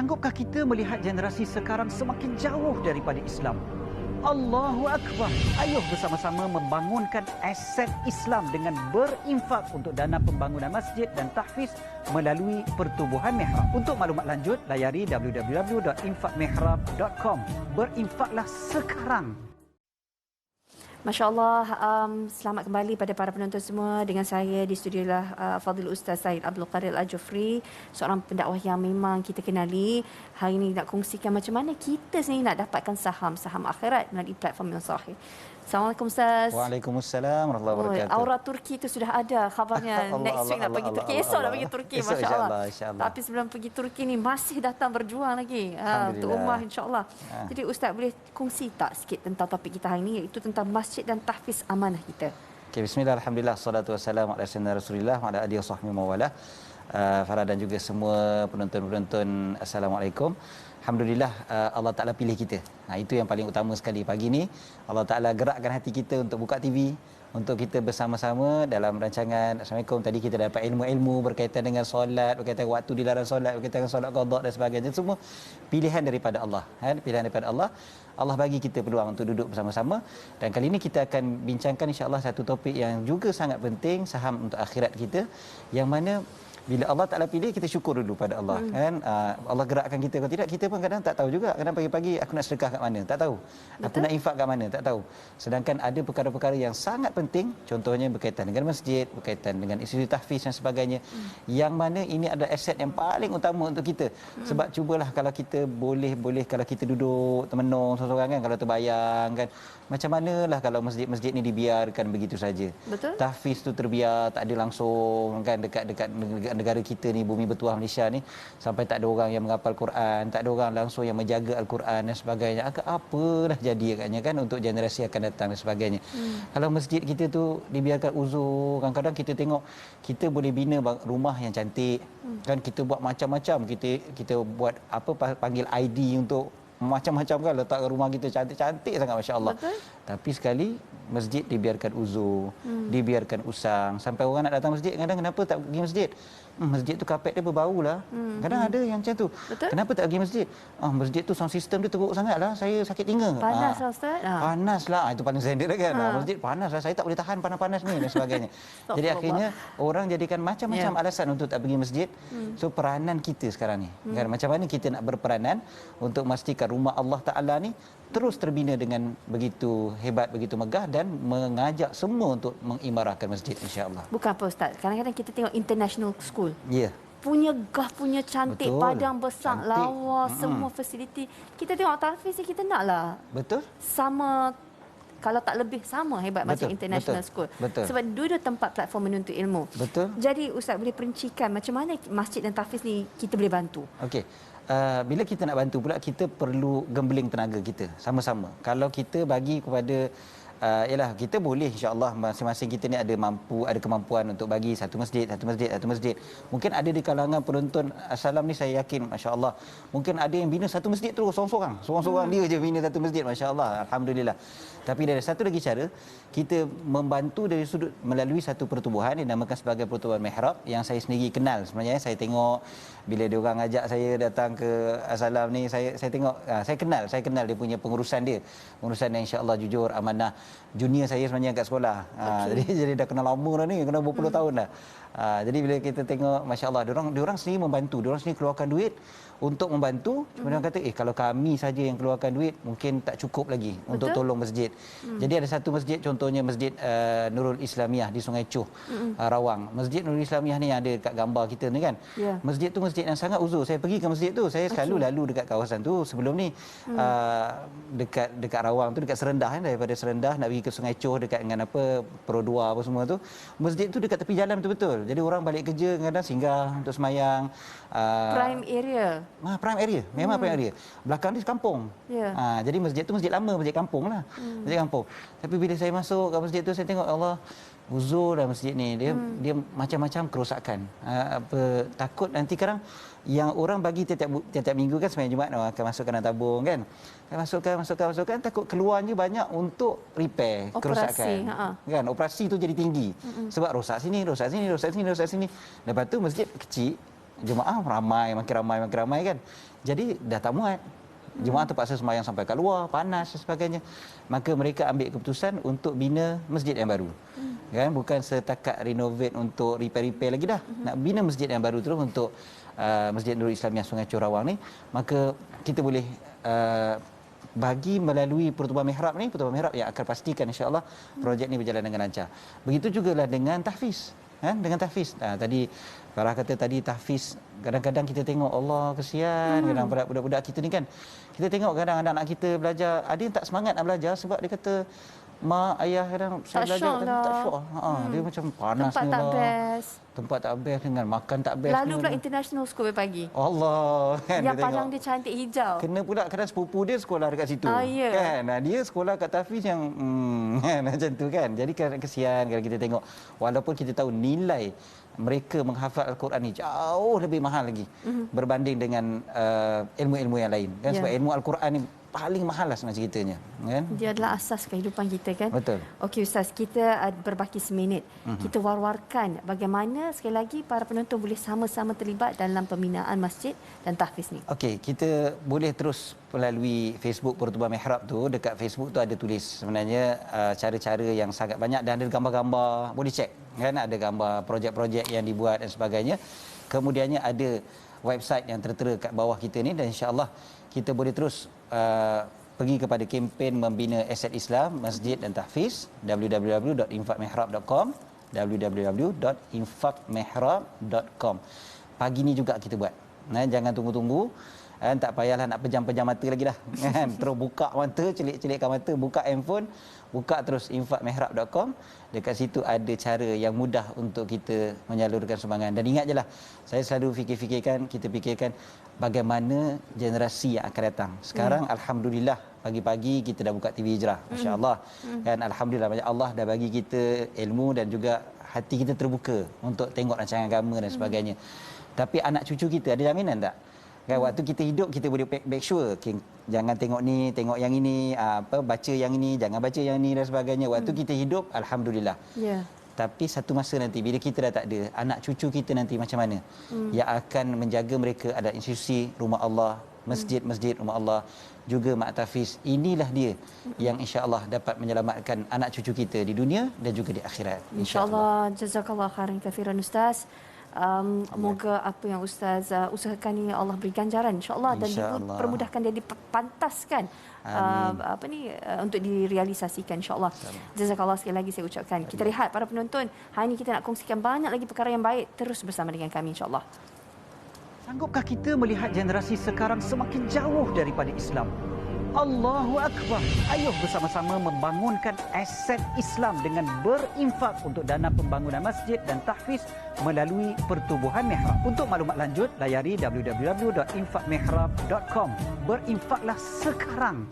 Sanggupkah kita melihat generasi sekarang semakin jauh daripada Islam? Allahu Akbar. Ayuh bersama-sama membangunkan aset Islam dengan berinfak untuk dana pembangunan masjid dan tahfiz melalui Pertubuhan Mihrab. Untuk maklumat lanjut, layari www.infakmihrab.com. Berinfaklah sekarang. Masya Allah, selamat kembali pada para penonton semua. Dengan saya di studio lah Fadil Ustaz Said Abdul Qadir Al-Jufri, seorang pendakwah yang memang kita kenali. Hari ini nak kongsikan macam mana kita sendiri nak dapatkan saham akhirat melalui platform yang sahih. Assalamualaikum Ustaz. Waalaikumsalam warahmatullahi wabarakatuh. Aura Turki itu sudah ada khabarnya. Next week nak pergi Turki. Esok nak pergi Turki, Masya Allah. Tapi sebelum pergi Turki ni masih datang berjuang lagi untuk ummah, insya-Allah. Jadi Ustaz boleh kongsi tak sikit tentang topik kita hari ini, iaitu tentang masjid dan tahfiz amanah kita. Okay, bismillah, alhamdulillah, salatu wassalamu ala sayyidina Rasulillah wa ala alihi wasahbihi mawalah. Farah dan juga semua penonton-penonton, assalamualaikum. Alhamdulillah, Allah Ta'ala pilih kita. Itu yang paling utama sekali. Pagi ni Allah Ta'ala gerakkan hati kita untuk buka TV, untuk kita bersama-sama dalam rancangan. Assalamualaikum. Tadi kita dapat ilmu-ilmu berkaitan dengan solat, berkaitan waktu dilarang solat, berkaitan dengan solat qada dan sebagainya. Semua pilihan daripada Allah. Pilihan daripada Allah. Allah bagi kita peluang untuk duduk bersama-sama. Dan kali ini kita akan bincangkan insya-Allah satu topik yang juga sangat penting, saham untuk akhirat kita, yang mana bila Allah Ta'ala pilih, kita syukur dulu pada Allah. Allah gerakkan kita. Kalau tidak, kita pun kadang tak tahu juga. Kadang pagi-pagi aku nak sedekah kat mana, tak tahu. Aku nak infak kat mana, tak tahu. Sedangkan ada perkara-perkara yang sangat penting, contohnya berkaitan dengan masjid, berkaitan dengan institusi tahfiz dan sebagainya, yang mana ini adalah aset yang paling utama untuk kita. Sebab cubalah kalau kita boleh kalau kita duduk termenung seorang-seorang kan, kalau terbayang kan, macam manalah kalau masjid-masjid ni dibiarkan begitu saja. Betul. Tahfiz tu terbiar, tak ada langsung kan dekat negara kita ni, bumi bertuah Malaysia ni, sampai tak ada orang yang menghafal Quran, tak ada orang langsung yang menjaga Al-Quran dan sebagainya. Agak apalah jadi agaknya kan untuk generasi akan datang dan sebagainya. Kalau masjid kita tu dibiarkan uzur, kadang-kadang kita tengok kita boleh bina rumah yang cantik, kan kita buat macam-macam, kita buat apa, panggil ID untuk macam-macam kan, letak rumah kita cantik-cantik sangat, masya-Allah. Tapi sekali masjid dibiarkan uzur, dibiarkan usang, sampai orang nak datang masjid kadang, kenapa tak pergi masjid? Masjid tu kapet dia berbau lah. Kadang ada yang macam tu. Kenapa tak pergi masjid? Masjid tu sound system dia teruk sangat lah, saya sakit telinga. Panas lah Ustaz. Panas lah, itu paling standard kan. Masjid panas lah, saya tak boleh tahan panas-panas ni dan sebagainya. Jadi akhirnya orang jadikan macam-macam alasan untuk tak pergi masjid. So peranan kita sekarang ni kan, macam mana kita nak berperanan untuk memastikan rumah Allah Ta'ala ni terus terbina dengan begitu hebat, begitu megah, dan mengajak semua untuk mengimarahkan masjid, insya-Allah. Bukan apa Ustaz, kadang-kadang kita tengok international school. Ya. Punya gah, punya cantik, betul, padang besar, cantik, lawa, semua fasiliti. Kita tengok tahfiz ni, kita naklah Betul. sama, kalau tak lebih sama hebat macam international school. Betul. Sebab dua tempat platform menuntut ilmu. Betul. Jadi Ustaz boleh perincikan macam mana masjid dan tahfiz ni kita boleh bantu? Okey. Bila kita nak bantu pula, kita perlu gembeling tenaga kita sama-sama. Kalau kita bagi kepada ialah kita boleh, insya-Allah masing-masing kita ni ada kemampuan untuk bagi satu masjid. Mungkin ada di kalangan penonton Assalam ni, saya yakin masya-Allah mungkin ada yang bina satu masjid terus seorang-seorang dia je bina satu masjid, masya-Allah, alhamdulillah. Tapi ada satu lagi cara kita membantu dari sudut melalui satu pertubuhan yang dinamakan sebagai Pertubuhan Mihrab, yang saya sendiri kenal sebenarnya. Saya tengok bila dia orang ajak saya datang ke Assalam ni, saya tengok, saya kenal dia punya pengurusan dia yang insya-Allah jujur, amanah. Junior saya sebenarnya kat sekolah. Jadi dah kenal lama dah ni, kena berpuluh tahun dah. Jadi bila kita tengok, masya-Allah, diorang sendiri membantu, diorang sendiri keluarkan duit untuk membantu. Cuma dia kata, kalau kami saja yang keluarkan duit mungkin tak cukup lagi untuk tolong masjid. Jadi ada satu masjid, contohnya Masjid Nurul Islamiyah di Sungai Cuh, Rawang. Masjid Nurul Islamiyah ni yang ada dekat gambar kita ni kan. Masjid tu masjid yang sangat uzur. Saya pergi ke masjid tu, saya selalu lalu dekat kawasan tu sebelum ni. Dekat Rawang tu, dekat Serendah kan, daripada Serendah nak pergi ke Sungai Cuh dekat dengan Pro 2 apa semua tu. Masjid tu dekat tepi jalan betul-betul. Jadi orang balik kerja kadang singgah untuk semayang. Prime area. Prime area, memang prime area. Belakang dia kampung. Jadi masjid tu masjid lama, masjid kampung lah. Masjid kampung. Tapi bila saya masuk ke masjid tu, saya tengok, Allah, uzur dah masjid ni. Dia macam-macam kerosakan. Takut nanti kadang yang orang bagi tiap minggu kan, sembahyang Jumaat akan masukkan dalam tabung kan. Masukkan, takut keluarnya banyak untuk repair kerosakan. Kan, operasi tu jadi tinggi. Sebab rosak sini. Lepas tu masjid kecil. jemaah ramai, makin ramai kan. Jadi dah tak muat. Jemaah terpaksa sembahyang sampai kat luar, panas dan sebagainya. Maka mereka ambil keputusan untuk bina masjid yang baru. Kan, bukan setakat renovate untuk repair lagi dah. Nak bina masjid yang baru terus untuk Masjid Nurul Islam yang Sungai Corawang ni, maka kita boleh bagi melalui pertubuhan mihrab ni, pertubuhan mihrab yang akan pastikan insya-Allah projek ni berjalan dengan lancar. Begitu jugalah dengan tahfiz. Kan, dengan tahfiz. Tadi Farah kata tadi tahfiz, kadang-kadang kita tengok Allah kesian kadang budak-budak kita ni kan. Kita tengok kadang anak-anak kita belajar, ada yang tak semangat nak belajar sebab dia kata mak, ayah kadang saya belajar tak syok. Dia macam panas tempat ni Lalu pula international school pagi. Allah kan, yang dia padang tengok. dia cantik hijau. Kena pula kadang sepupu dia sekolah dekat situ. Ya. Kan? Dia sekolah kat tahfiz yang kan, macam tu kan. Jadi kadang kesian kalau kita tengok, walaupun kita tahu nilai mereka menghafal Al-Quran ni jauh lebih mahal lagi berbanding dengan ilmu-ilmu yang lain kan, sebab ilmu Al-Quran ni paling mahal lah sebenarnya ceritanya kan. Dia adalah asas kehidupan kita kan. Betul. Okey Ustaz, kita berbaki seminit. Kita war-warkan bagaimana sekali lagi para penonton boleh sama-sama terlibat dalam pembinaan masjid dan tahfiz ni. Okey, kita boleh terus melalui Facebook Pertubuhan Mihrab tu. Dekat Facebook tu ada tulis sebenarnya cara-cara yang sangat banyak dan ada gambar-gambar, boleh cek kan, ada gambar projek-projek yang dibuat dan sebagainya. Kemudiannya ada website yang tertera kat bawah kita ni, dan insya-Allah kita boleh terus pergi kepada kempen membina aset Islam, masjid dan tahfiz, www.infakmihrab.com, www.infakmihrab.com. Pagi ni juga kita buat. Jangan tunggu-tunggu. Tak payahlah nak pejam-pejam mata lagi dah. Terus buka mata, celik-celikkan mata, buka handphone, buka terus infakmihrab.com. Dekat situ ada cara yang mudah untuk kita menyalurkan sumbangan. Dan ingat je lah, saya selalu kita fikirkan bagaimana generasi yang akan datang. Sekarang alhamdulillah pagi-pagi kita dah buka TV Hijrah, masya-Allah. Dan alhamdulillah banyak Allah dah bagi kita ilmu dan juga hati kita terbuka untuk tengok rancangan agama dan sebagainya. Tapi anak cucu kita ada jaminan tak? Kan, waktu kita hidup kita boleh make sure jangan tengok ni, tengok yang ini, baca yang ini, jangan baca yang ini dan sebagainya. Waktu kita hidup alhamdulillah. Ya. Tapi satu masa nanti bila kita dah tak ada, anak cucu kita nanti macam mana? Yang akan menjaga mereka adalah institusi rumah Allah, masjid-masjid rumah Allah, juga mak tahfiz. Inilah dia yang insya-Allah dapat menyelamatkan anak cucu kita di dunia dan juga di akhirat. Insya-Allah. Jazakallah khairan katsiran Ustaz. Moga apa yang Ustaz usahakan ni Allah beri ganjaran insya-Allah dan dipermudahkan dia dipantaskan untuk direalisasikan insya-Allah. Jazakallah sekali lagi saya ucapkan. Kita lihat para penonton, hari ini kita nak kongsikan banyak lagi perkara yang baik, terus bersama dengan kami insya-Allah. Sanggupkah kita melihat generasi sekarang semakin jauh daripada Islam? Allahu Akbar. Ayuh bersama-sama membangunkan aset Islam dengan berinfak untuk dana pembangunan masjid dan tahfiz melalui Pertubuhan Mihrab. Untuk maklumat lanjut, layari www.infakmihrab.com. Berinfaklah sekarang.